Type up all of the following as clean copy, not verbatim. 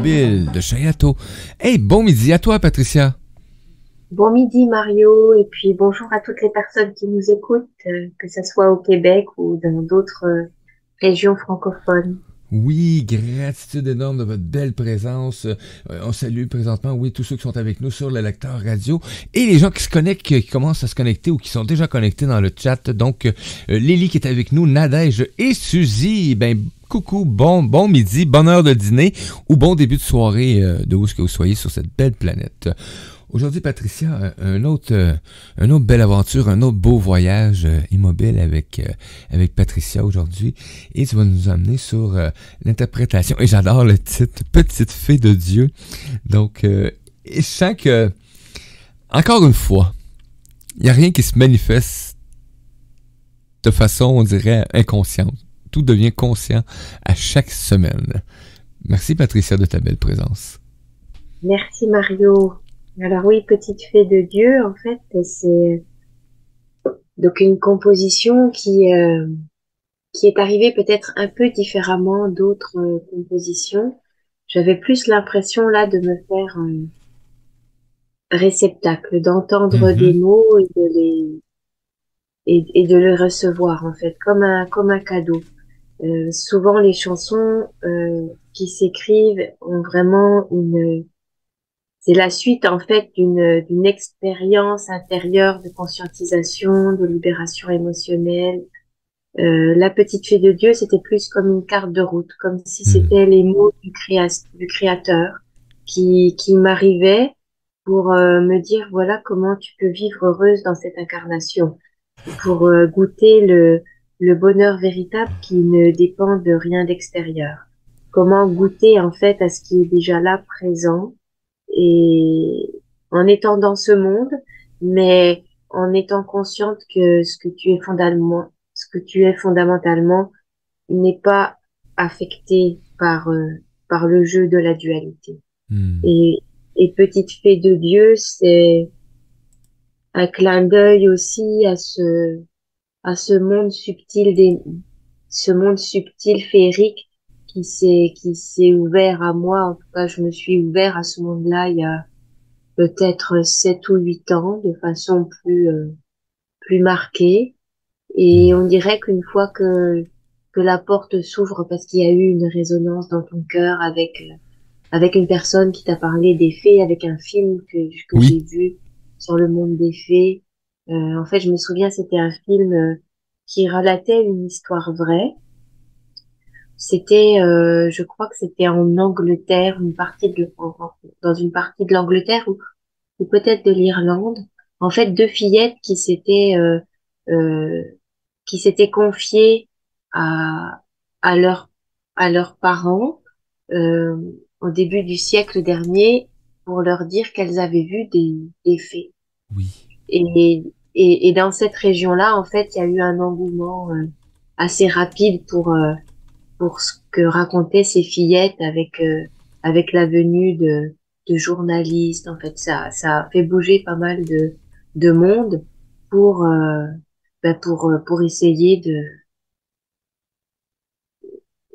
Immobile de Chayato. Hey, bon midi à toi, Patricia. Bon midi Mario, et puis bonjour à toutes les personnes qui nous écoutent, que ce soit au Québec ou dans d'autres régions francophones. Oui, gratitude énorme de votre belle présence. On salue présentement, oui, tous ceux qui sont avec nous sur le lecteur radio et les gens qui se connectent, qui commencent à se connecter ou qui sont déjà connectés dans le chat. Donc, Lily qui est avec nous, Nadège et Suzy. Ben, coucou, bon midi, bonne heure de dîner ou bon début de soirée de où ce que vous soyez sur cette belle planète. Aujourd'hui, Patricia, un autre belle aventure, un autre beau voyage immobile avec Patricia aujourd'hui. Et tu vas nous amener sur l'interprétation. Et j'adore le titre, Petite fée de Dieu. Donc, et je sens que, encore une fois, il n'y a rien qui se manifeste de façon, on dirait, inconsciente. Tout devient conscient à chaque semaine. Merci, Patricia, de ta belle présence. Merci Mario. Alors oui, Petite fée de Dieu, en fait, c'est donc une composition qui est arrivée peut-être un peu différemment d'autres compositions. J'avais plus l'impression là de me faire un réceptacle, d'entendre des Mhm. mots et de les recevoir en fait, comme un cadeau. Souvent, les chansons qui s'écrivent ont vraiment c'est la suite en fait d'une expérience intérieure de conscientisation, de libération émotionnelle. La petite fée de Dieu, c'était plus comme une carte de route, comme si Mhm. c'était les mots du créateur qui m'arrivaient pour me dire voilà comment tu peux vivre heureuse dans cette incarnation, pour goûter le bonheur véritable qui ne dépend de rien d'extérieur. Comment goûter en fait à ce qui est déjà là présent et en étant dans ce monde, mais en étant consciente que ce que tu es fondamentalement n'est pas affecté par le jeu de la dualité. Mhm. Et, et Petite fée de Dieu, c'est un clin d'œil aussi à ce monde subtil féerique qui s'est ouvert à moi. En tout cas, je me suis ouvert à ce monde-là il y a peut-être 7 ou 8 ans de façon plus marquée. Et on Mhm. dirait qu'une fois que la porte s'ouvre parce qu'il y a eu une résonance dans ton cœur avec une personne qui t'a parlé des fées, avec un film que Oui. j'ai vu sur le monde des fées. En fait, je me souviens, c'était un film qui relatait une histoire vraie. C'était, je crois que c'était en Angleterre, dans une partie de l'Angleterre ou peut-être de l'Irlande. En fait, deux fillettes euh, qui s'étaient confiées à à leurs à leurs parents euh, au début du siècle dernier pour leur dire qu'elles avaient vu des fées. Oui. Et, et dans cette région-là, en fait, il y a eu un engouement assez rapide pour ce que racontaient ces fillettes avec la venue de journalistes. En fait, ça a fait bouger pas mal de monde pour, pour essayer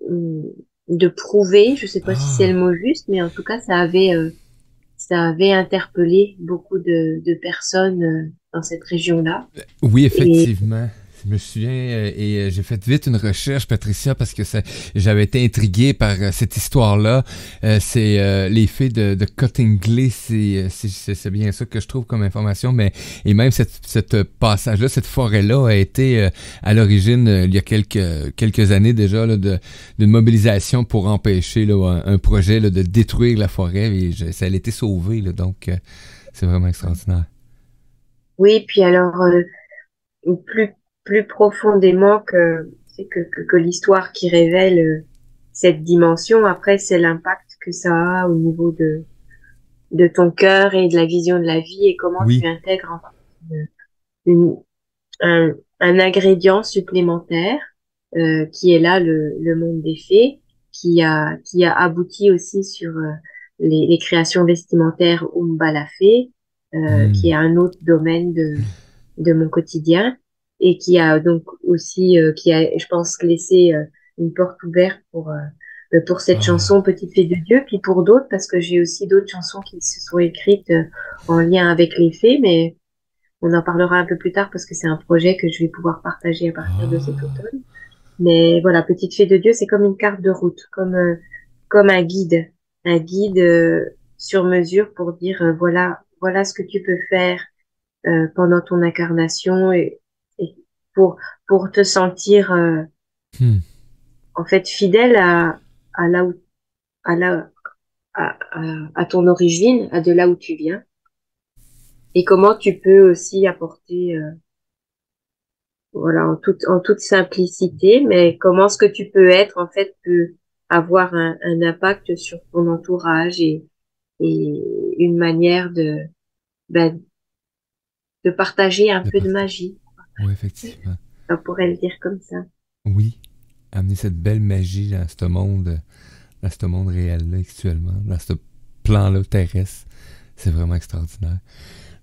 hum, de prouver, je sais pas si c'est le Ah. mot juste, mais en tout cas, ça avait interpellé beaucoup de personnes dans cette région-là. Oui, Et effectivement. Je me souviens et j'ai fait vite une recherche, Patricia, parce que j'avais été intrigué par cette histoire-là. C'est les fées de Cottingley, c'est bien ça que je trouve comme information. Mais et même cette passage-là, cette forêt-là a été à l'origine il y a quelques années déjà là, d'une mobilisation pour empêcher là, un projet là, de détruire la forêt. Et ça a été sauvé là, donc c'est vraiment extraordinaire. oui, puis alors plus plus profondément c'est que l'histoire qui révèle cette dimension. Après, c'est l'impact que ça a au niveau de ton cœur et de la vision de la vie et comment tu Oui. intègres en fait une- un ingrédient supplémentaire qui est là le monde des fées, qui a abouti aussi sur les créations vestimentaires Umba la fée, qui est Hmm. un autre domaine de mon quotidien et qui a donc aussi, qui a, je pense, laissé une porte ouverte pour cette Ah, chanson Petite Fée de Dieu, puis pour d'autres, parce que j'ai aussi d'autres chansons qui se sont écrites en lien avec les fées, mais on en parlera un peu plus tard parce que c'est un projet que je vais pouvoir partager à partir de cet ah, automne. Mais voilà, Petite Fée de Dieu, c'est comme une carte de route, comme un guide sur mesure pour dire voilà ce que tu peux faire pendant ton incarnation et pour pour te sentir hmm, en fait fidèle à là où à là à ton origine, à de là où tu viens et comment tu peux aussi apporter voilà en toute simplicité, mais comment ce que tu peux être en fait peut avoir un impact sur ton entourage et une manière ben, de partager un de peu de partage. magie. Oui, effectivement. On pourrait le dire comme ça. Oui, amener cette belle magie dans ce monde réel-là, actuellement, dans ce plan-là terrestre. C'est vraiment extraordinaire.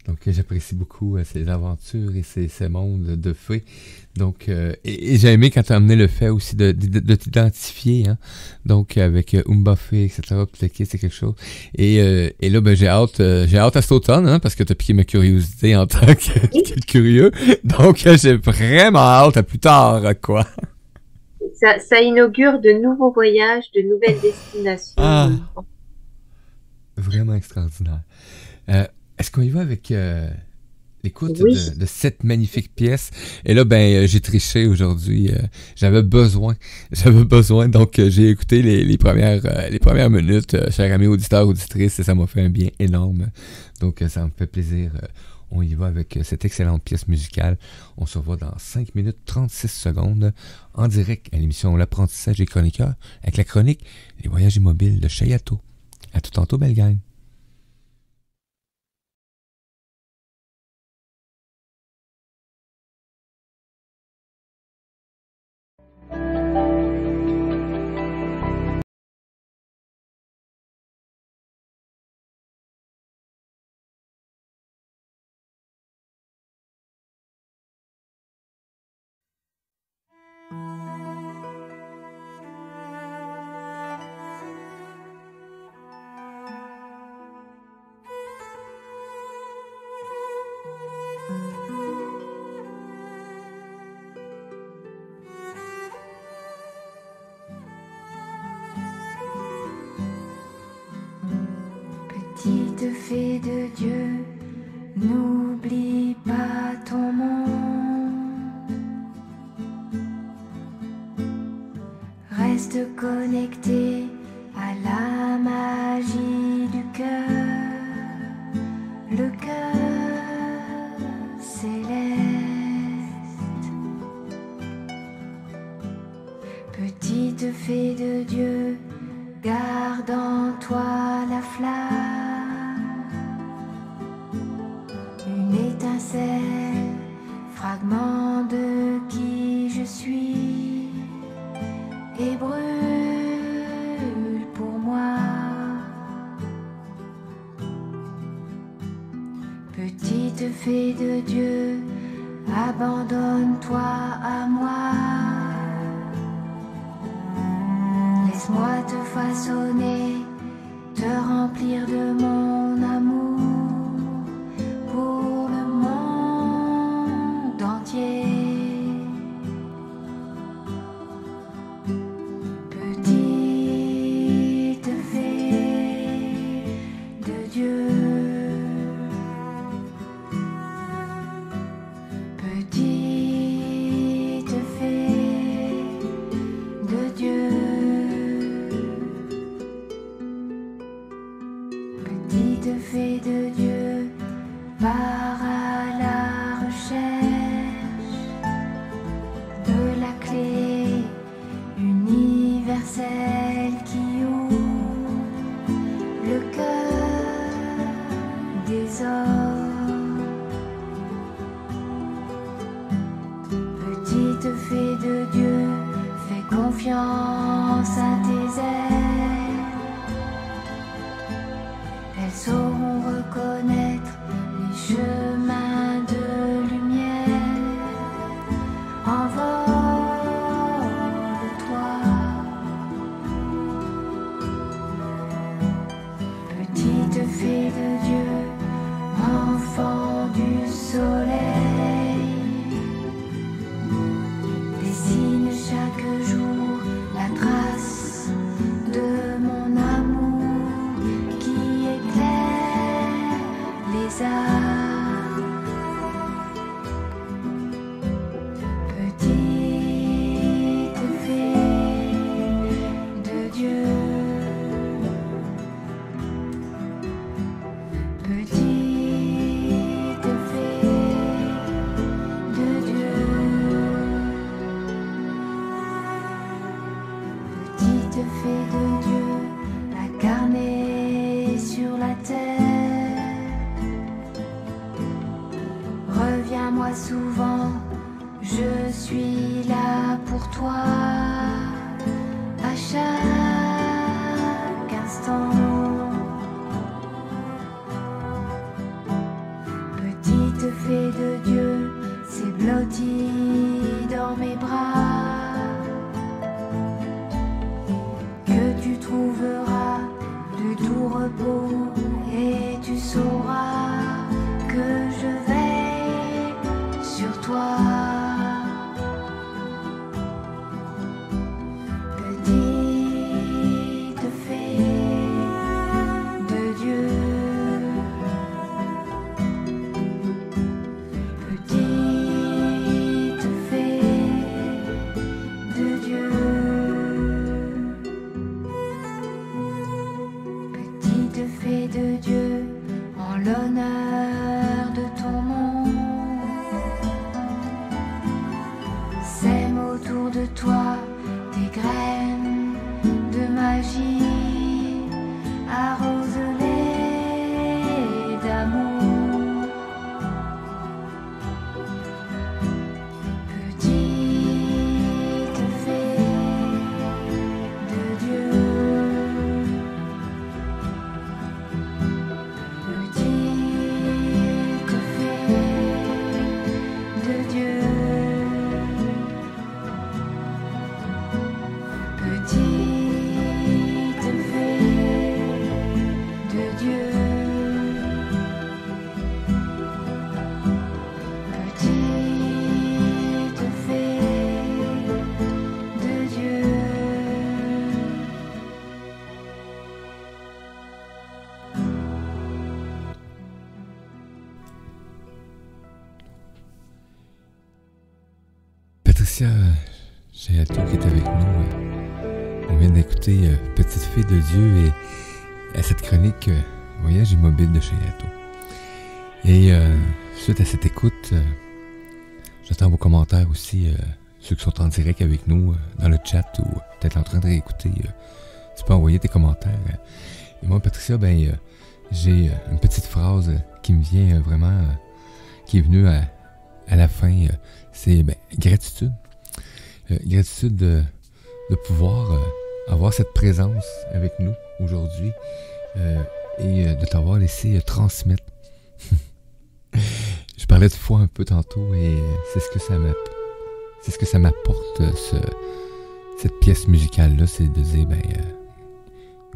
Donc, j'apprécie beaucoup ces aventures et ces mondes de fées. Donc, et j'ai aimé quand tu as amené le fait aussi de t'identifier, hein. Donc, avec Oomba Fée, etc., puis le kit, c'est quelque chose. Et là, ben, j'ai hâte à cet automne, hein, parce que tu as piqué ma curiosité en tant Oui, que curieux. Donc, j'ai vraiment hâte à plus tard, quoi. ça inaugure de nouveaux voyages, de nouvelles destinations. Ah, vraiment extraordinaire. Euh, Est-ce qu'on y va avec l'écoute Oui, de cette magnifique pièce? Et là, ben, j'ai triché aujourd'hui. J'avais besoin. J'avais besoin. Donc, j'ai écouté les premières minutes, chers amis auditeurs, auditrices, et ça m'a fait un bien énorme. Donc, ça me fait plaisir. On y va avec cette excellente pièce musicale. On se revoit dans 5 minutes 36 secondes en direct à l'émission L'apprentissage des chroniqueurs avec la chronique Les voyages immobiles de Chayato. À tout tantôt, belle gang. Petite fée de Dieu, n'oublie pas ton monde. Reste connecté à la magie du cœur, le cœur céleste. Petite fée de Dieu, garde en toi la flamme, une étincelle, fragment de qui je suis, et brûle pour moi. Petite fée de Dieu, abandonne-toi à moi. Laisse-moi te façonner, te remplir de mon amour pour le monde entier. Petite fée de Dieu, petite fée de Dieu. Petite fée de Dieu, pars à la recherche de la clé universelle qui ouvre le cœur des hommes. Petite fée de Dieu, fais confiance à tes ailes. Elles sauront reconnaître les chemins de lumière. Envole-toi, pas souvent, je suis là pour toi à chaque instant. Petite fée de Dieu, c'est blotti dans mes bras que tu trouveras de doux repos et tu sauras que je veille sur toi. Petite fée de Dieu, petite fée de Dieu, petite fée de Dieu, en l'honneur de ton nom, sème autour de toi des graines de magie, arrose-les d'amour. Petite fée de Dieu, petite fée de Dieu, petite fée de Dieu, petite fée de Dieu. Patricia Chayato qui est avec nous. On vient d'écouter Petite fée de Dieu et à cette chronique Voyage immobile de Chayato. Et suite à cette écoute, j'attends vos commentaires aussi, ceux qui sont en direct avec nous dans le chat ou peut-être en train de réécouter. Tu peux envoyer tes commentaires. Et moi, Patricia, j'ai une petite phrase qui me vient vraiment, qui est venue à la fin. C'est gratitude. Gratitude de pouvoir avoir cette présence avec nous aujourd'hui et de t'avoir laissé transmettre. Je parlais de foi un peu tantôt et c'est ce que ça m'apporte, cette pièce musicale-là, c'est de dire,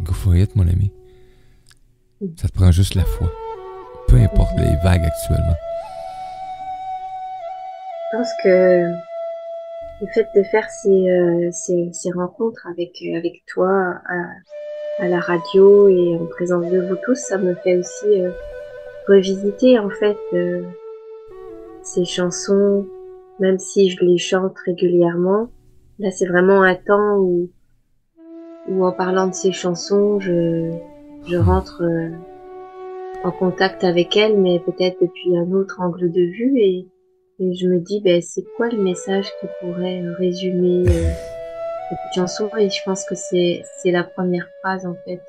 go for it, mon ami. Ça te prend juste la foi. Peu importe les vagues actuellement. Je pense que le fait de faire ces rencontres avec toi à la radio et en présence de vous tous, ça me fait aussi revisiter en fait ces chansons, même si je les chante régulièrement. Là, c'est vraiment un temps où en parlant de ces chansons, je rentre en contact avec elles, mais peut-être depuis un autre angle de vue et je me dis, c'est quoi le message qui pourrait résumer cette chanson? Et je pense que c'est la première phrase, en fait.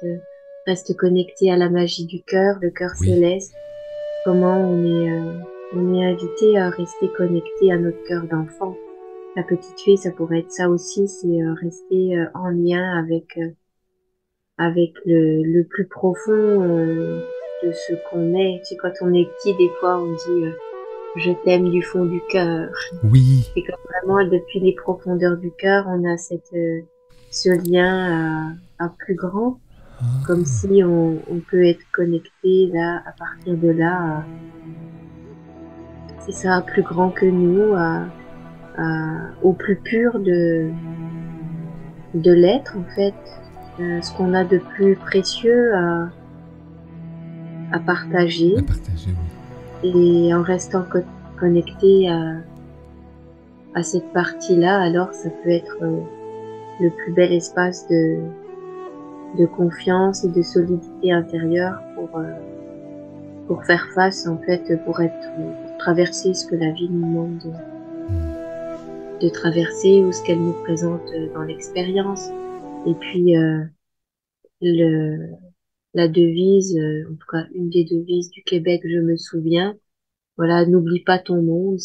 Reste connecté à la magie du cœur, le cœur Oui. céleste. Comment on est invité à rester connecté à notre cœur d'enfant. La petite fille, ça pourrait être ça aussi, c'est rester en lien avec le plus profond de ce qu'on est. Tu sais, quand on est petit, des fois, on dit je t'aime du fond du cœur. Oui. C'est comme vraiment depuis les profondeurs du cœur, on a ce lien à plus grand, comme si on peut être connecté là, à partir de là, c'est ça, plus grand que nous, au plus pur de l'être en fait, ce qu'on a de plus précieux à partager. À partager, oui. Et en restant connecté à cette partie-là, alors ça peut être le plus bel espace de confiance et de solidité intérieure pour faire face en fait, pour traverser ce que la vie nous demande de traverser ou ce qu'elle nous présente dans l'expérience. Et puis la devise, en tout cas une des devises du Québec, je me souviens, voilà, n'oublie pas ton monde,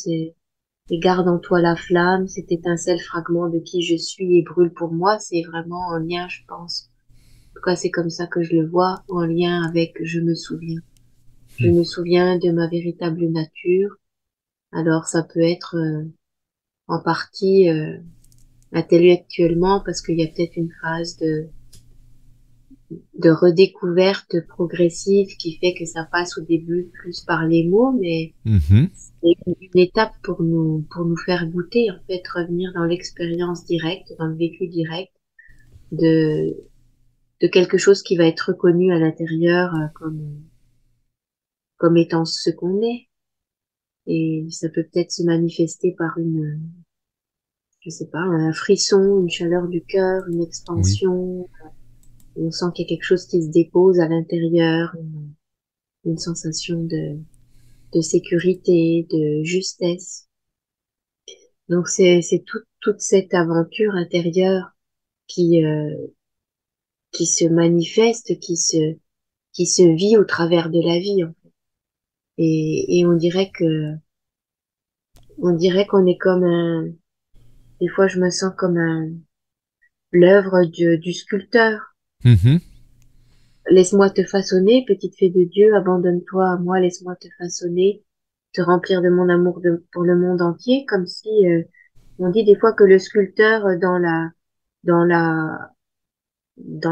et garde en toi la flamme, cet étincelle fragment de qui je suis et brûle pour moi, c'est vraiment en lien, je pense. En tout cas, c'est comme ça que je le vois, en lien avec je me souviens. Je Hmm. me souviens de ma véritable nature. Alors, ça peut être en partie intellectuellement parce qu'il y a peut-être une phase de redécouverte progressive qui fait que ça passe au début plus par les mots, mais Mhm. c'est une étape pour nous faire goûter, en fait, revenir dans l'expérience directe, dans le vécu direct de, de quelque chose qui va être reconnu à l'intérieur comme étant ce qu'on est. Et ça peut peut-être se manifester par je sais pas, un frisson, une chaleur du cœur, une Oui. expansion. On sent qu'il y a quelque chose qui se dépose à l'intérieur, une sensation de sécurité, de justesse. Donc c'est toute cette aventure intérieure qui, qui se manifeste, qui se vit au travers de la vie, en fait. Et on dirait qu'on est comme des fois je me sens comme l'œuvre du sculpteur. Mhm. Laisse-moi te façonner, petite fée de Dieu, abandonne-toi à moi, laisse-moi te façonner, te remplir de mon amour pour le monde entier, comme si on dit des fois que le sculpteur dans la dans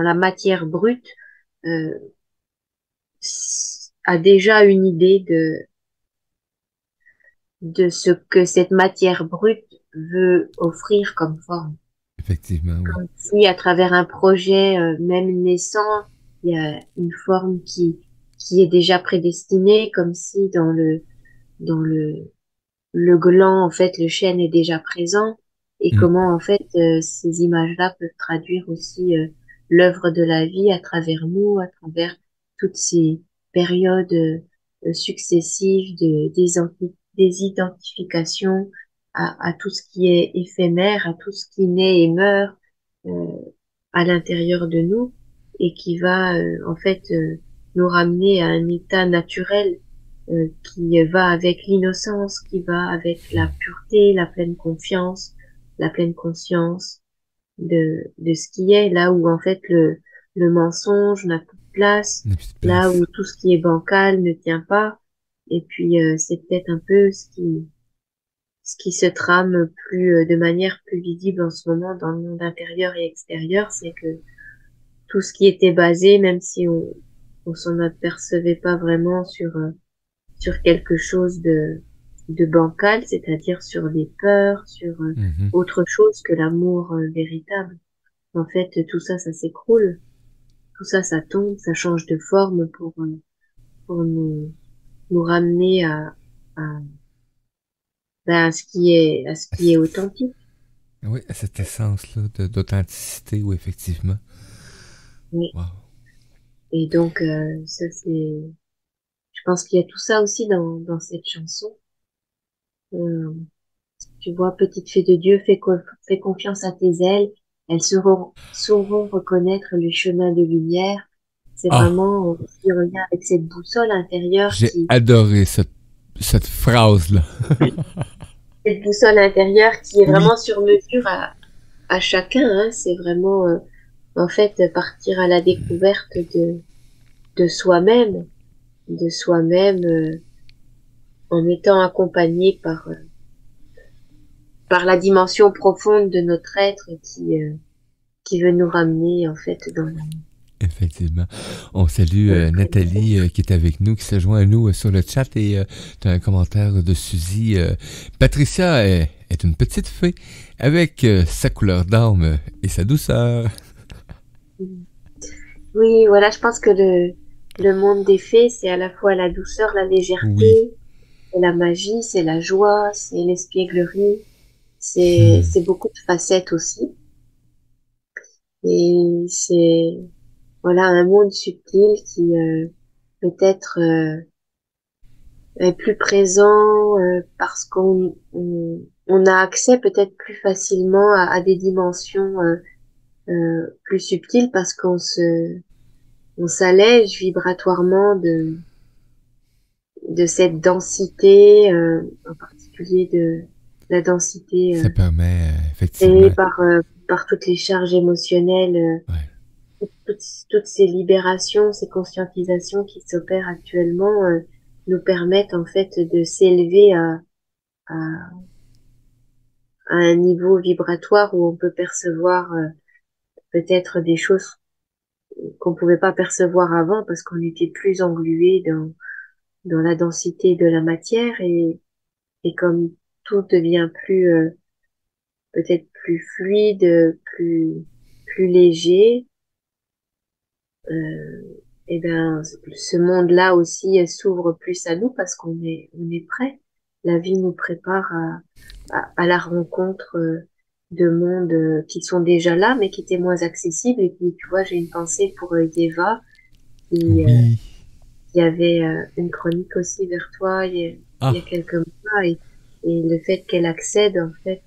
la matière brute euh, a déjà une idée de ce que cette matière brute veut offrir comme forme. Effectivement, oui. Comme si à travers un projet même naissant, il y a une forme qui est déjà prédestinée, comme si dans le gland, en fait, le chêne est déjà présent, et Hmm. comment, en fait, ces images-là peuvent traduire aussi l'œuvre de la vie à travers nous, à travers toutes ces périodes successives des identifications à tout ce qui est éphémère, à tout ce qui naît et meurt euh, à l'intérieur de nous, et qui va, en fait, nous ramener à un état naturel qui va avec l'innocence, qui va avec la pureté, la pleine confiance, la pleine conscience de ce qui est, là où en fait le mensonge n'a plus de place, N'a plus de là place. où tout ce qui est bancal ne tient pas. Et puis c'est peut-être un peu ce qui se trame plus de manière plus visible en ce moment dans le monde intérieur et extérieur, c'est que tout ce qui était basé, même si on s'en apercevait pas vraiment sur quelque chose de bancal, c'est-à-dire sur des peurs, sur Mhm. autre chose que l'amour véritable. En fait, tout ça, ça s'écroule, tout ça, ça tombe, ça change de forme pour nous ramener à, ben, à ce qui est authentique. Oui, à cette essence-là d'authenticité, oui, effectivement. Oui. Wow. Et donc, ça, je pense qu'il y a tout ça aussi dans cette chanson. Euh, Tu vois, petite fée de Dieu, fais confiance à tes ailes. Elles sauront reconnaître le chemin de lumière. C'est Ah, vraiment aussi en lien avec cette boussole intérieure j'ai adoré cette phrase-là. cette boussole intérieure qui est Oui. vraiment sur mesure à chacun, hein. C'est vraiment, en fait, partir à la découverte de soi-même, de soi-même, en étant accompagné par la dimension profonde de notre être qui veut nous ramener, en fait, dans Effectivement. On salue la Nathalie qui est avec nous, qui se joint à nous sur le chat et tu as un commentaire de Suzy. Patricia est une petite fée avec sa couleur d'âme et sa douceur. Oui, voilà, je pense que le monde des fées, c'est à la fois la douceur, la Oui. légèreté, c'est la magie, c'est la joie, c'est l'espièglerie, Hmm. c'est beaucoup de facettes aussi. Et c'est, voilà, un monde subtil qui peut-être est plus présent parce on a accès peut-être plus facilement à des dimensions plus subtiles parce on s'allège vibratoirement de cette densité, en particulier de la densité Ça permet créée effectivement. par toutes les charges émotionnelles, Ouais. toutes ces libérations, ces conscientisations qui s'opèrent actuellement nous permettent en fait de s'élever à, à un niveau vibratoire où on peut percevoir peut-être des choses qu'on pouvait pas percevoir avant parce qu'on était plus englué dans la densité de la matière et comme tout devient plus peut-être plus fluide, plus léger, et ben ce monde-là aussi s'ouvre plus à nous parce on est prêt. La vie nous prépare à la rencontre de mondes qui sont déjà là mais qui étaient moins accessibles. Et puis tu vois, j'ai une pensée pour Yeva qui Oui. qui avait une chronique aussi vers toi il y a Ah, quelques mois et le fait qu'elle accède en fait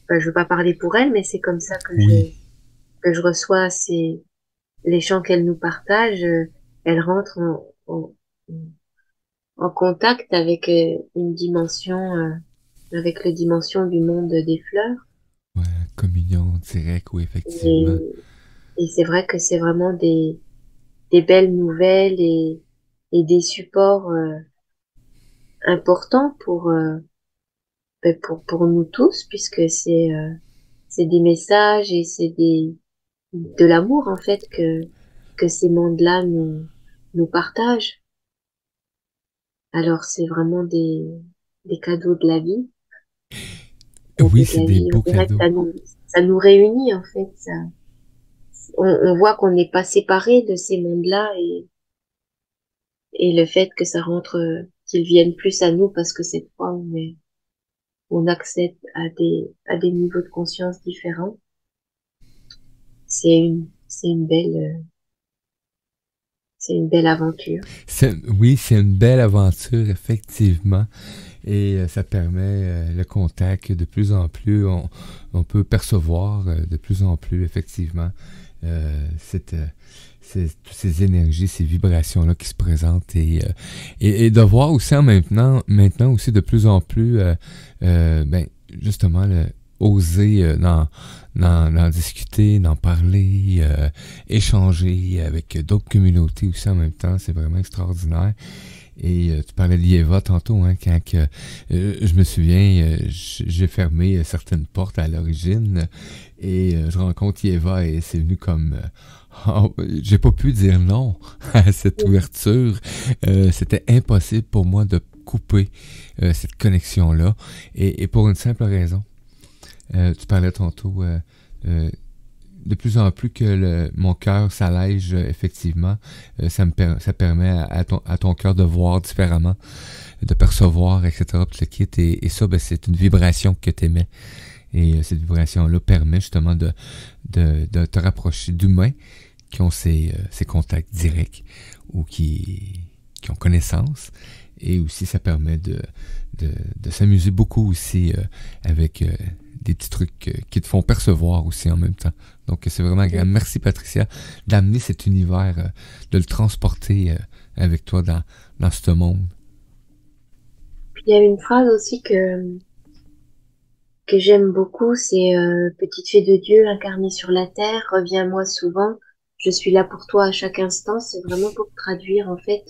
enfin, je veux pas parler pour elle mais c'est comme ça oui. que je reçois les chants qu'elle nous partage, elle rentre en contact avec une dimension, avec la dimension du monde des fleurs. Ouais, communion directe, oui, effectivement. Et, et c'est vrai que c'est vraiment des belles nouvelles et des supports importants pour nous tous, puisque c'est des messages et c'est de l'amour en fait que ces mondes-là nous partagent. Alors c'est vraiment des cadeaux de la vie, Oui, cadeaux de c'est la des vie. beaux On dirait que cadeaux. ça nous réunit en fait. On voit qu'on n'est pas séparés de ces mondes-là et le fait que ça rentre, qu'ils viennent plus à nous parce que cette fois on accède à des niveaux de conscience différents. C'est c'est une belle aventure. Oui, c'est une belle aventure, effectivement. Et ça permet le contact de plus en plus. On peut percevoir de plus en plus, effectivement, cette, toutes ces énergies, ces vibrations-là qui se présentent et de voir aussi maintenant aussi de plus en plus, ben, justement, oser d'en discuter, d'en parler, échanger avec d'autres communautés aussi en même temps. C'est vraiment extraordinaire. Et tu parlais de Lieva tantôt, hein, quand je me souviens, j'ai fermé certaines portes à l'origine et je rencontre Lieva et c'est venu comme... oh, j'ai pas pu dire non à cette ouverture. C'était impossible pour moi de couper cette connexion-là. Et pour une simple raison. Tu parlais tantôt euh, de plus en plus que mon cœur s'allège, effectivement, ça permet à ton cœur de voir différemment, de percevoir, etc. Tout le kit. Et ça, ben, c'est une vibration que tu émets. Et cette vibration-là permet justement de te rapprocher d'humains qui ont ces contacts directs ou qui ont connaissance. Et aussi, ça permet de s'amuser beaucoup aussi avec des petits trucs qui te font percevoir aussi en même temps. Donc, c'est vraiment agréable. Merci, Patricia, d'amener cet univers, de le transporter avec toi dans ce monde. Puis il y a une phrase aussi que j'aime beaucoup, c'est Petite fée de Dieu incarnée sur la terre, reviens-moi souvent, je suis là pour toi à chaque instant. C'est vraiment pour traduire en fait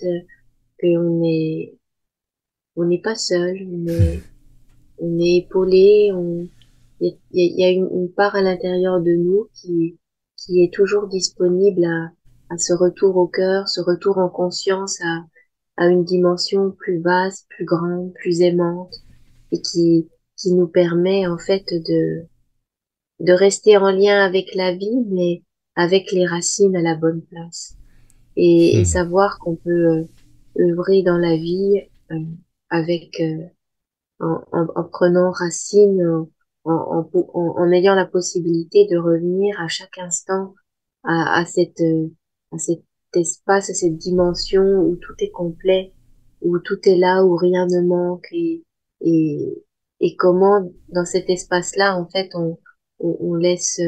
qu'on on n'est pas seul, on est épaulé, il y a une part à l'intérieur de nous qui est toujours disponible à ce retour au cœur, ce retour en conscience à une dimension plus vaste, plus grande, plus aimante et qui nous permet en fait de rester en lien avec la vie, mais avec les racines à la bonne place et Hmm. savoir qu'on peut œuvrer dans la vie avec en prenant racine, en ayant la possibilité de revenir à chaque instant à cet espace, à cette dimension où tout est complet, où tout est là, où rien ne manque et, et comment dans cet espace-là, en fait, on laisse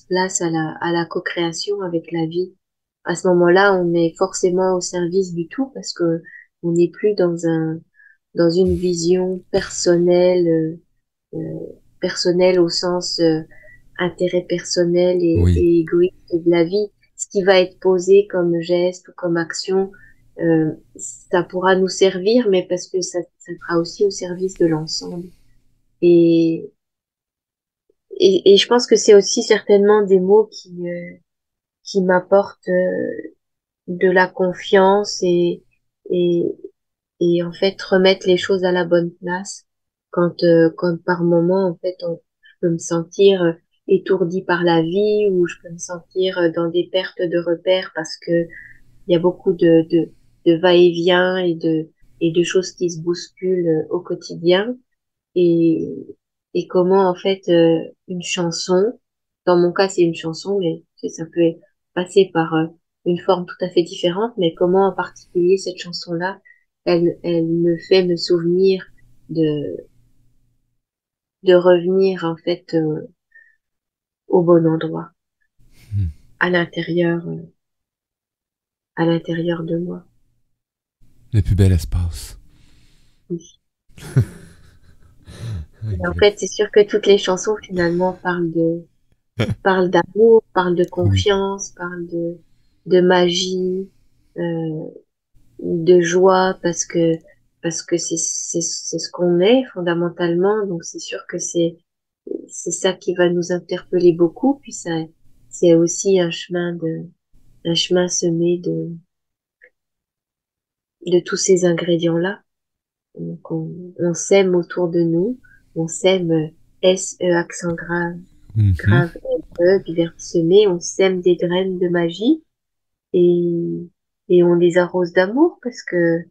place à la co-création avec la vie. À ce moment-là, on est forcément au service du tout parce que On n'est plus dans une vision personnelle, personnelle au sens intérêt personnel Oui. et égoïste de la vie. Ce qui va être posé comme geste ou comme action, ça pourra nous servir, mais parce que ça sera aussi au service de l'ensemble. Et, et je pense que c'est aussi certainement des mots qui m'apportent de la confiance et, et en fait remettre les choses à la bonne place quand par moment en fait je peux me sentir étourdie par la vie ou je peux me sentir dans des pertes de repères parce que il y a beaucoup de va-et-vient et de choses qui se bousculent au quotidien et et comment en fait une chanson, dans mon cas c'est une chanson mais tu sais, ça peut passer par une forme tout à fait différente, mais comment en particulier cette chanson-là elle me fait me souvenir de de revenir en fait au bon endroit Hmm. à l'intérieur à l'intérieur de moi. Le plus bel espace. Oui. Et en Ok. fait c'est sûr que toutes les chansons finalement parlent d'amour, parlent de Oui. confiance, parlent de magie, euh, de joie parce que c'est ce qu'on est fondamentalement, donc c'est sûr que c'est ça qui va nous interpeller beaucoup, puis ça c'est aussi un chemin semé de tous ces ingrédients là. Donc on s'aime autour de nous, on s'aime S-E accent grave Mhm. grave M-E du verbe semer, on sème des graines de magie et et on les arrose d'amour parce que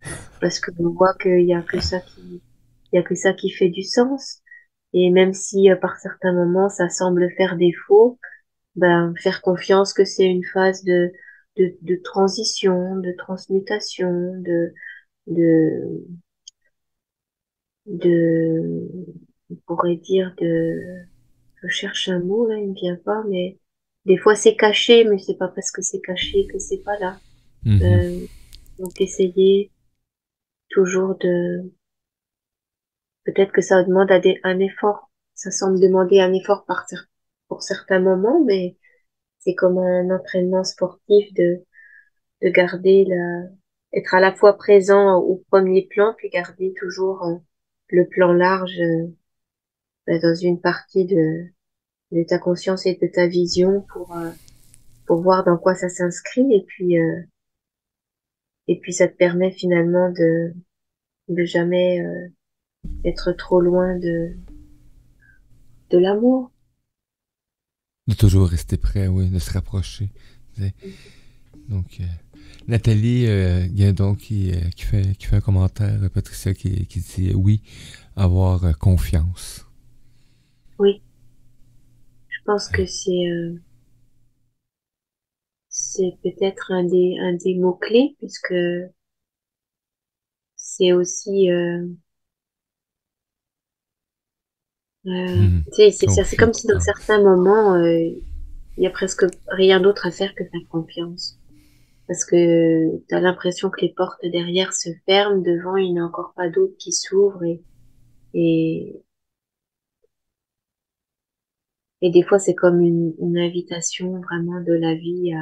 on voit qu'il y a que ça qui il y a que ça qui fait du sens. Et même si par certains moments ça semble faire défaut, ben faire confiance que c'est une phase de transition, de transmutation, de de on pourrait dire je cherche un mot là, il me vient pas, mais des fois c'est caché, mais c'est pas parce que c'est caché que c'est pas là. Mhm. Euh, donc essayer toujours de peut-être que ça demande un effort. Ça semble demander un effort pour certains moments, mais c'est comme un entraînement sportif de garder être à la fois présent au premier plan, puis garder toujours le plan large dans une partie de ta conscience et de ta vision pour voir dans quoi ça s'inscrit, et puis ça te permet finalement de jamais être trop loin de l'amour. De toujours rester prêt, oui, de se rapprocher. Donc, Nathalie Guindon qui fait un commentaire, Patricia qui dit oui, avoir confiance. Oui, je pense que Ouais. c'est peut-être un des mots-clés, puisque c'est aussi, Hmm. tu sais, c'est ça, c'est comme si dans Confiance. certains moments, il y a presque rien d'autre à faire que faire confiance. Parce que tu as l'impression que les portes derrière se ferment, devant, il n'y en a encore pas d'autres qui s'ouvrent et, et des fois, c'est comme une invitation vraiment de la vie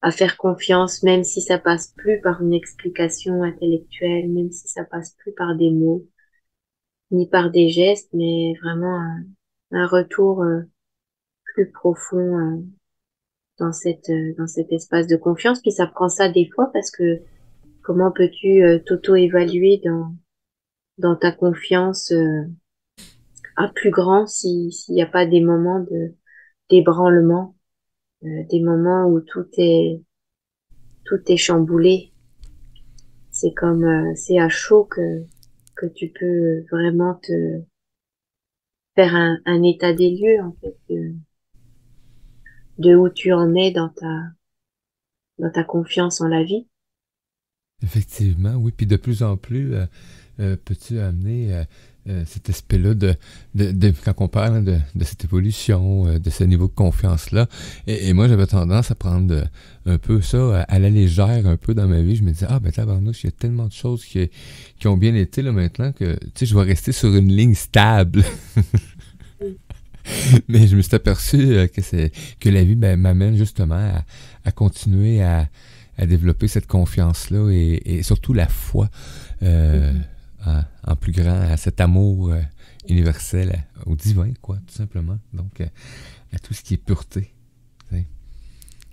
à faire confiance, même si ça passe plus par une explication intellectuelle, même si ça passe plus par des mots, ni par des gestes, mais vraiment un retour plus profond dans cet espace de confiance. Puis ça prend ça des fois parce que comment peux-tu t'auto-évaluer dans ta confiance à plus grand s'il n'y a pas des moments de d'ébranlement, des moments où tout est chamboulé. C'est comme c'est à chaud que tu peux vraiment te faire un état des lieux en fait de où tu en es dans ta confiance en la vie. Effectivement, oui. Puis de plus en plus, peux-tu amener cet aspect-là quand on parle de cette évolution, de ce niveau de confiance-là? Et moi, j'avais tendance à prendre un peu ça à la légère, un peu dans ma vie. Je me disais, ah ben tabarnouche, il y a tellement de choses qui ont bien été là maintenant que, tu sais, je vais rester sur une ligne stable. Mais je me suis aperçu que la vie m'amène justement à continuer à développer cette confiance-là et surtout la foi en plus grand, à cet amour universel, au divin, quoi, tout simplement. Donc, à tout ce qui est pureté. Tu sais.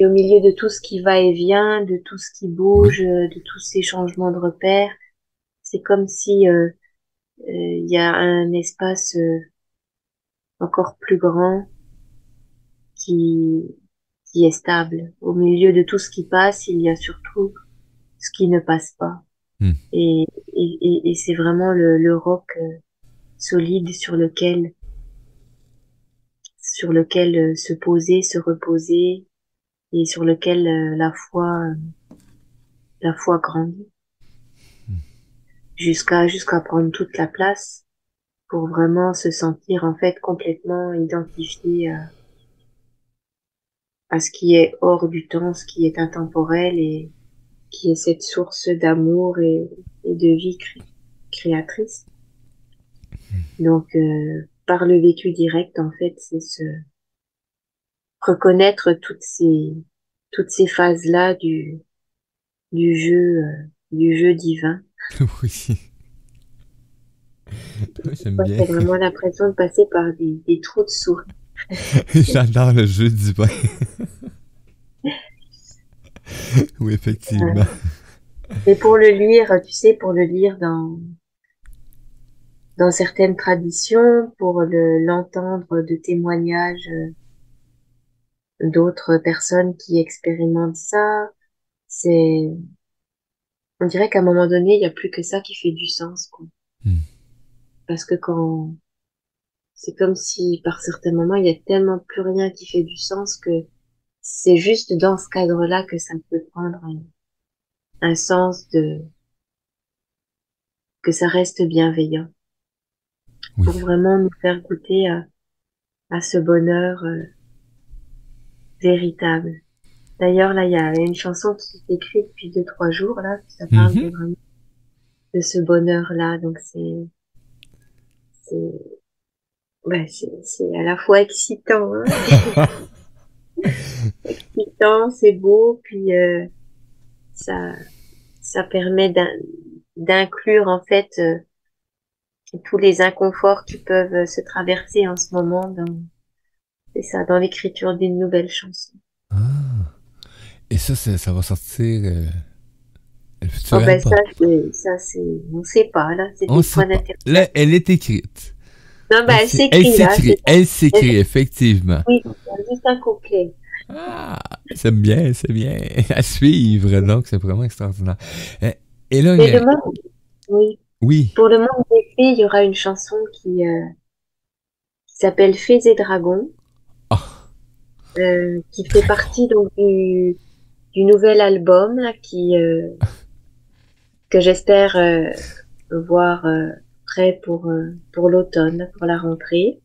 Et au milieu de tout ce qui va et vient, de tout ce qui bouge, Oui. de tous ces changements de repères, c'est comme si il y a un espace encore plus grand qui qui est stable. Au milieu de tout ce qui passe, il y a surtout ce qui ne passe pas. Hmm. Et c'est vraiment le roc solide sur lequel se poser, se reposer et sur lequel la foi grandit jusqu'à prendre toute la place pour vraiment se sentir en fait complètement identifié à ce qui est hors du temps, ce qui est intemporel et qui est cette source d'amour et de vie créatrice. Donc, par le vécu direct, en fait, c'est se reconnaître toutes ces phases-là du jeu divin. Oui. Oui, j'aime Moi, bien. c'est vraiment l'impression de passer par des trous de souris. J'adore le jeu divin. Oui, effectivement. Mais pour le lire, tu sais, pour le lire dans certaines traditions, pour l'entendre de témoignages d'autres personnes qui expérimentent ça, on dirait qu'à un moment donné, il n'y a plus que ça qui fait du sens, quoi. Hmm. Parce que c'est comme si par certains moments, il y a tellement plus rien qui fait du sens que c'est juste dans ce cadre-là que ça peut prendre un sens que ça reste bienveillant Oui. pour vraiment nous faire goûter à ce bonheur véritable. D'ailleurs, là, il y a une chanson qui est écrite depuis 2, 3 jours, là, ça parle Mhm. vraiment de ce bonheur-là. Donc, c'est, c'est à la fois excitant, hein, excitant, c'est beau, puis, ça, ça permet d'inclure, en fait, tous les inconforts qui peuvent se traverser en ce moment c'est ça, dans l'écriture d'une nouvelle chanson. Ah. Et ça va sortir le futur Oh, ben, album. on sait pas, là, c'est On des sait points pas. Là, d'interrogation. elle est écrite. Non, ben, elle Elle s'écrit, là, s'écrit. Elle s'écrit, effectivement. oui, il y a juste un couplet. Ah, c'est bien, c'est bien. À suivre, donc c'est vraiment extraordinaire. Et là, Mais le monde, oui. oui. Pour le monde des fées, il y aura une chanson qui s'appelle Fées et Dragons, Ah, qui fait dragon. partie donc du nouvel album là, que j'espère voir prêt pour l'automne, pour la rentrée,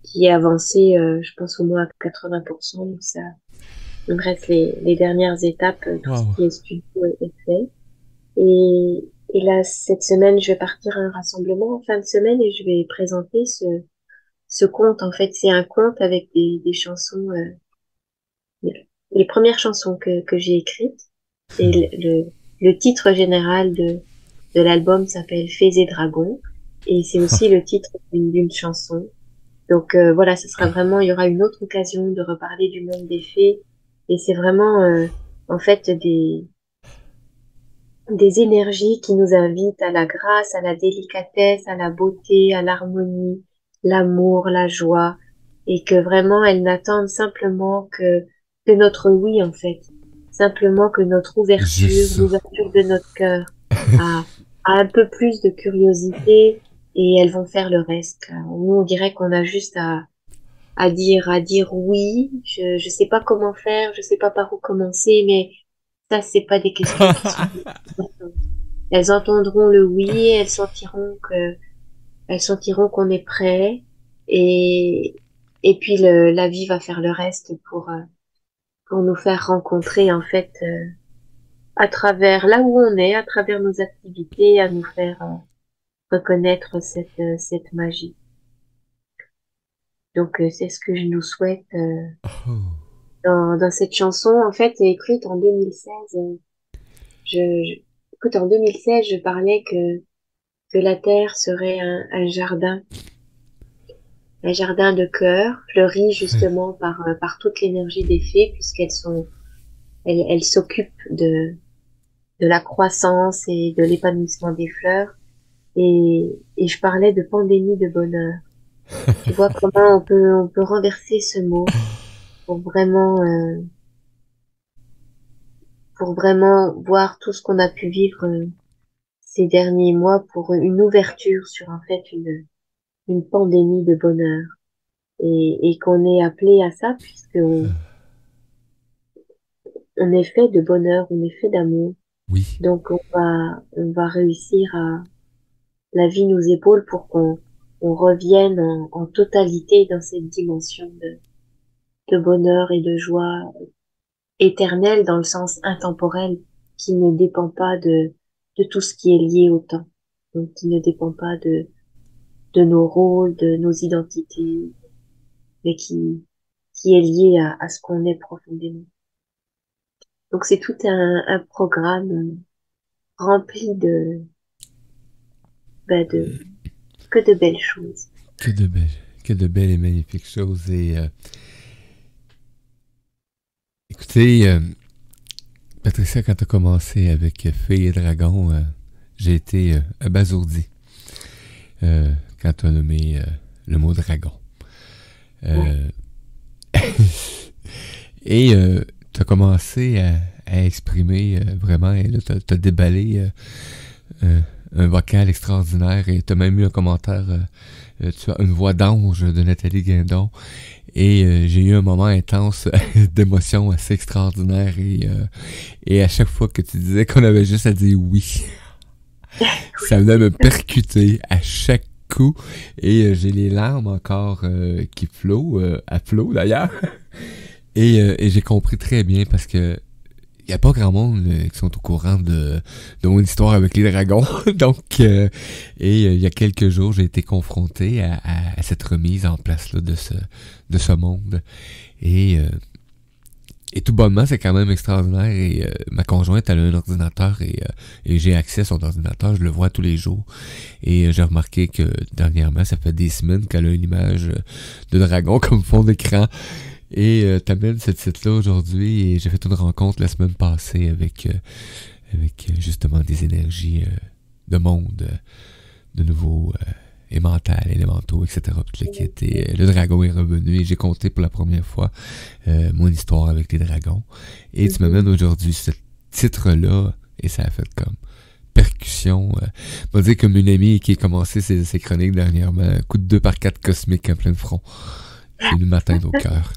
qui est avancé, je pense au moins à 80%. Donc ça, il me reste les dernières étapes, tout ce Wow. qui est studio est fait. Et là, cette semaine, je vais partir à un rassemblement en fin de semaine et je vais présenter ce conte. En fait, c'est un conte avec des chansons, les premières chansons que j'ai écrites. Et le titre général de l'album s'appelle Fées et Dragons. Et c'est aussi le titre d'une chanson. Donc voilà, ce sera vraiment, il y aura une autre occasion de reparler du monde des fées. Et c'est vraiment, en fait, des énergies qui nous invitent à la grâce, à la délicatesse, à la beauté, à l'harmonie, l'amour, la joie, et que vraiment elles n'attendent simplement que notre oui en fait, simplement que notre Juste ça. l'ouverture de notre cœur à, à un peu plus de curiosité, et elles vont faire le reste. Nous on dirait qu'on a juste à dire oui. Je sais pas comment faire, je sais pas par où commencer, mais ça c'est pas des questions qui sont importantes. elles entendront le oui, et elles sentiront qu'on est prêt, et puis la vie va faire le reste pour nous faire rencontrer en fait à travers là où on est, à travers nos activités, à nous faire reconnaître cette magie. Donc c'est ce que je nous souhaite Oh. dans cette chanson en fait écrite en 2016. Écoute, en 2016, je parlais que la terre serait un jardin de cœur, fleuri justement par toute l'énergie des fées, elles s'occupent de la croissance et de l'épanouissement des fleurs. Et je parlais de pandémie de bonheur. Tu vois comment on peut renverser ce mot pour pour vraiment voir tout ce qu'on a pu vivre ces derniers mois pour une ouverture sur en fait une pandémie de bonheur. Et qu'on est appelé à ça puisque on est fait de bonheur, on est fait d'amour. Oui. Donc on va réussir à, la vie nous épaule pour on revienne en totalité dans cette dimension de bonheur et de joie éternelle dans le sens intemporel qui ne dépend pas de tout ce qui est lié au temps. Donc qui ne dépend pas de nos rôles, de nos identités, mais qui est lié à ce qu'on est profondément. Donc c'est tout un programme rempli de que de belles choses. Que de belles et magnifiques choses. Et écoutez, Patricia, quand tu as commencé avec Fées et Dragons, j'ai été abasourdi quand tu as nommé le mot dragon. Ouais. Et tu as commencé à exprimer vraiment, et là, tu as déballé un vocal extraordinaire et tu as même eu un commentaire. Tu as une voix d'ange de Nathalie Guindon. Et j'ai eu un moment intense d'émotion assez extraordinaire. Et à chaque fois que tu disais qu'on avait juste à dire oui, ça venait me percuter à chaque coup. Et j'ai les larmes encore qui flottent, à flot d'ailleurs. Et j'ai compris très bien parce que il n'y a pas grand monde qui sont au courant de mon histoire avec les dragons. Donc, et il y a quelques jours, j'ai été confronté à cette remise en place là, de ce monde. Et tout bonnement, c'est quand même extraordinaire. Et ma conjointe, elle a un ordinateur et j'ai accès à son ordinateur. Je le vois tous les jours. Et j'ai remarqué que dernièrement, ça fait des semaines qu'elle a une image de dragon comme fond d'écran. Et t'amènes ce titre-là aujourd'hui et j'ai fait une rencontre la semaine passée avec justement des énergies de monde, de nouveau et mental, élémentaux, etc. Tout le kit. Et le dragon est revenu et j'ai compté pour la première fois mon histoire avec les dragons. Et tu m'amènes aujourd'hui ce titre-là et ça a fait comme percussion. On va dire comme une amie qui a commencé ses chroniques dernièrement, un coup de 2x4 cosmique en plein front. C'est le matin au cœur.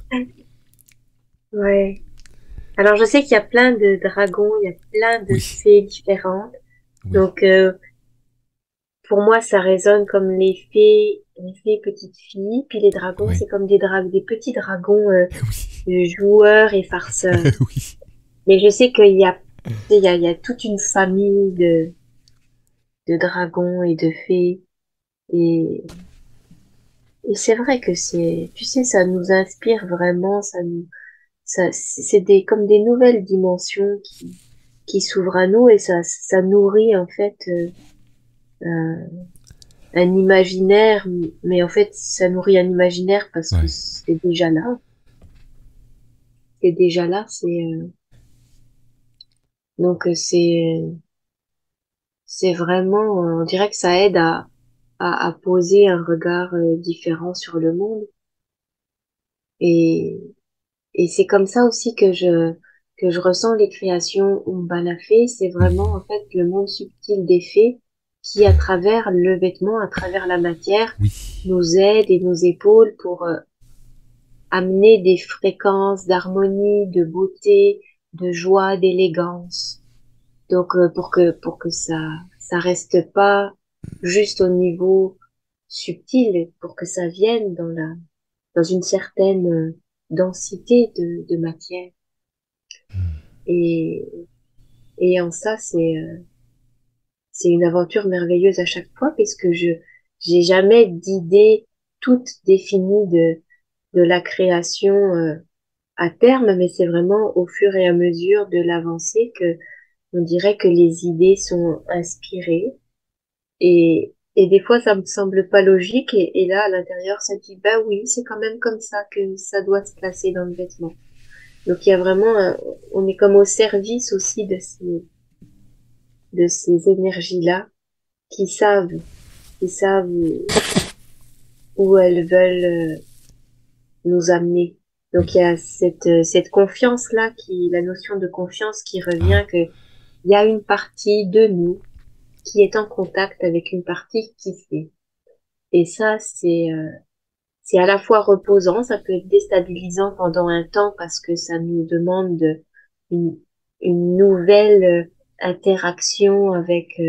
Ouais. Alors je sais qu'il y a plein de dragons, il y a plein de Oui. fées différentes. Oui. Donc pour moi ça résonne comme les fées petites filles, puis les dragons Oui. c'est comme des petits dragons Oui. joueurs et farceurs. Oui. Mais je sais il y a toute une famille de dragons et de fées et c'est vrai que tu sais ça nous inspire vraiment, c'est comme des nouvelles dimensions qui s'ouvrent à nous et ça nourrit en fait un, un imaginaire, mais en fait ça nourrit un imaginaire parce que Ouais. c'est déjà là. C'est déjà là, donc c'est vraiment, on dirait que ça aide à poser un regard différent sur le monde et c'est comme ça aussi que je ressens les créations Umbala Fée, c'est vraiment en fait le monde subtil des fées qui à travers le vêtement, à travers la matière, Oui. nous aide et nous épaule pour amener des fréquences d'harmonie, de beauté, de joie, d'élégance, Donc pour que ça reste pas juste au niveau subtil, pour que ça vienne dans une certaine densité de matière. Et et en ça c'est une aventure merveilleuse à chaque fois puisque j'ai jamais d'idée toute définie de la création à terme, mais c'est vraiment au fur et à mesure de l'avancée que on dirait que les idées sont inspirées et des fois ça me semble pas logique et là à l'intérieur ça dit bah oui c'est quand même comme ça que ça doit se placer dans le vêtement. Donc il y a vraiment on est comme au service aussi de ces énergies-là qui savent qui savent où elles veulent nous amener. Donc il y a cette confiance-là la notion de confiance qui revient que il y a une partie de nous qui est en contact avec une partie qui sait. Et ça, c'est à la fois reposant, ça peut être déstabilisant pendant un temps parce que ça nous demande une, une nouvelle interaction avec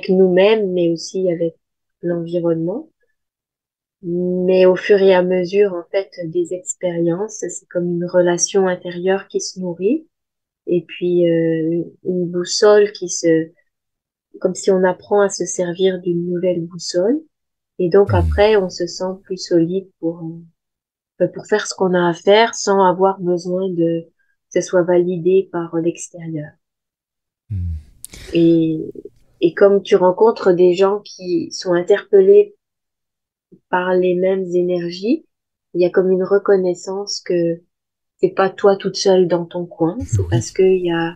nous-mêmes, mais aussi avec l'environnement. Mais au fur et à mesure, en fait, des expériences, c'est comme une relation intérieure qui se nourrit. Et puis, une boussole comme si on apprend à se servir d'une nouvelle boussole. Et donc après, on se sent plus solide pour faire ce qu'on a à faire sans avoir besoin que ce soit validé par l'extérieur. Et, et comme tu rencontres des gens qui sont interpellés par les mêmes énergies, il y a comme une reconnaissance que c'est pas toi toute seule dans ton coin, c'est Oui. parce qu'il y a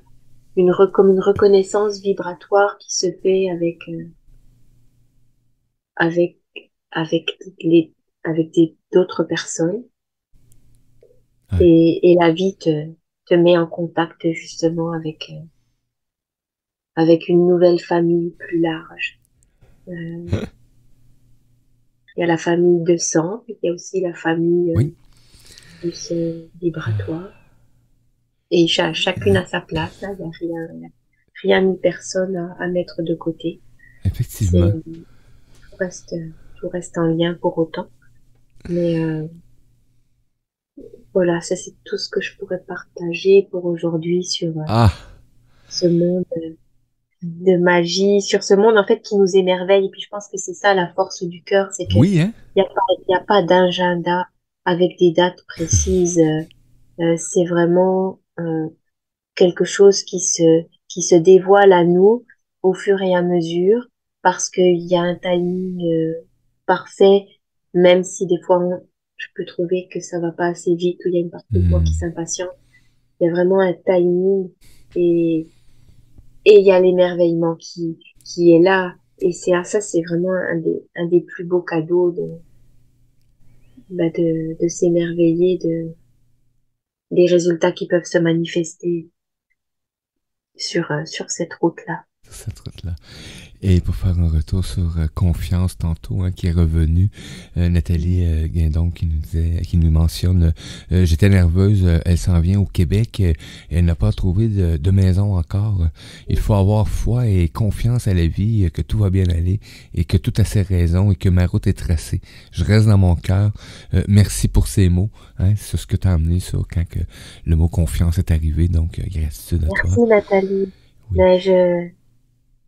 comme une reconnaissance vibratoire qui se fait avec avec les avec d'autres personnes Ouais. et la vie te met en contact justement avec une nouvelle famille plus large. Il y a la famille de sang, puis il y a aussi la famille Oui. plus vibratoire et chacune à sa place. Hein, il y a rien ni personne à mettre de côté. Effectivement. Tout reste tout reste en lien pour autant. Mais voilà, ça c'est tout ce que je pourrais partager pour aujourd'hui sur Ah, ce monde de magie, sur ce monde en fait qui nous émerveille. Et puis je pense que c'est ça la force du cœur, c'est que oui, hein? il y a pas d'agenda avec des dates précises. C'est vraiment quelque chose qui se dévoile à nous au fur et à mesure parce qu'il y a un timing parfait, même si des fois je peux trouver que ça va pas assez vite ou il y a une partie de moi qui s'impatiente. Il y a vraiment un timing et et il y a l'émerveillement qui est là. Et ça, c'est vraiment un des plus beaux cadeaux de s'émerveiller des résultats qui peuvent se manifester sur cette route-là. Sur cette route-là. Et pour faire un retour sur Confiance tantôt, hein, qui est revenu, Nathalie Guindon qui nous mentionne, j'étais nerveuse, elle s'en vient au Québec, elle n'a pas trouvé de maison encore. Il faut avoir foi et confiance à la vie, que tout va bien aller et que tout a ses raisons et que ma route est tracée. Je reste dans mon cœur. Merci pour ces mots, hein, sur ce que tu as amené sur quand que le mot confiance est arrivé. Donc, gratitude à toi. Merci Nathalie. Oui. Ben,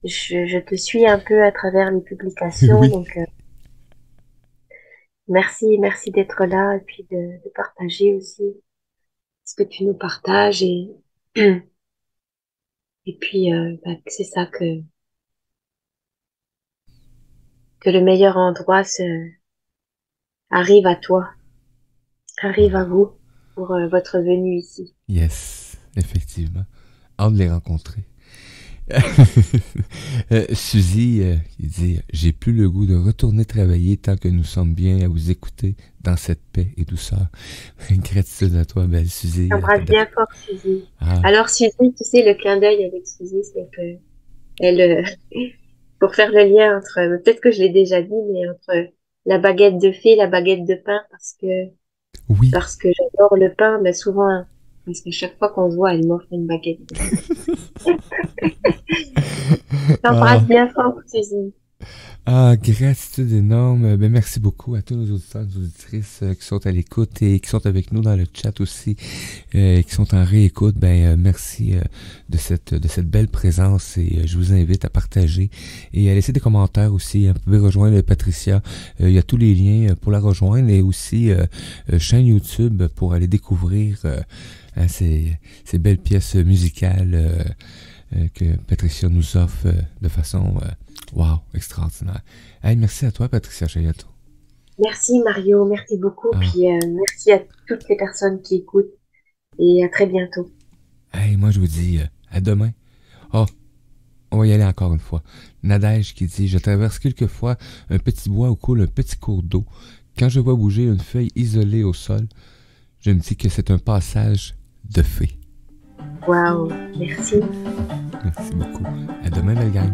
je te suis un peu à travers les publications, Oui. donc merci d'être là et puis de partager aussi ce que tu nous partages et puis c'est ça que le meilleur endroit arrive à toi, arrive à vous pour votre venue ici. Yes, effectivement. Hâte de les rencontrer. Suzy, qui dit « J'ai plus le goût de retourner travailler tant que nous sommes bien à vous écouter dans cette paix et douceur. » Gratitude à toi, belle Suzy. J'embrasse bien fort Suzy. Ah. Alors Suzy, tu sais, le clin d'œil avec Suzy, c'est que elle, pour faire le lien entre, peut-être que je l'ai déjà dit, mais entre la baguette de fée et la baguette de pain, Oui. parce que j'adore le pain, mais souvent, parce que chaque fois qu'on se voit, elle m'offre une baguette de pain. T'embrasse bien fort, Suzy. Ah, gratitude énorme. Ben, merci beaucoup à tous nos auditeurs et auditrices qui sont à l'écoute et qui sont avec nous dans le chat aussi, qui sont en réécoute. Merci de cette belle présence et je vous invite à partager et à laisser des commentaires aussi. Vous pouvez rejoindre Patricia. Il y a tous les liens pour la rejoindre et aussi chaîne YouTube pour aller découvrir ces belles pièces musicales que Patricia nous offre de façon wow, extraordinaire. Hey, merci à toi, Patricia Chayato. Merci Mario, merci beaucoup. Puis merci à toutes les personnes qui écoutent et à très bientôt. Hey, moi je vous dis à demain. Oh, on va y aller encore une fois. Nadège qui dit: je traverse quelquefois un petit bois où coule un petit cours d'eau. Quand je vois bouger une feuille isolée au sol, je me dis que c'est un passage de fée. Wow, merci. Merci beaucoup. À demain, belle gang.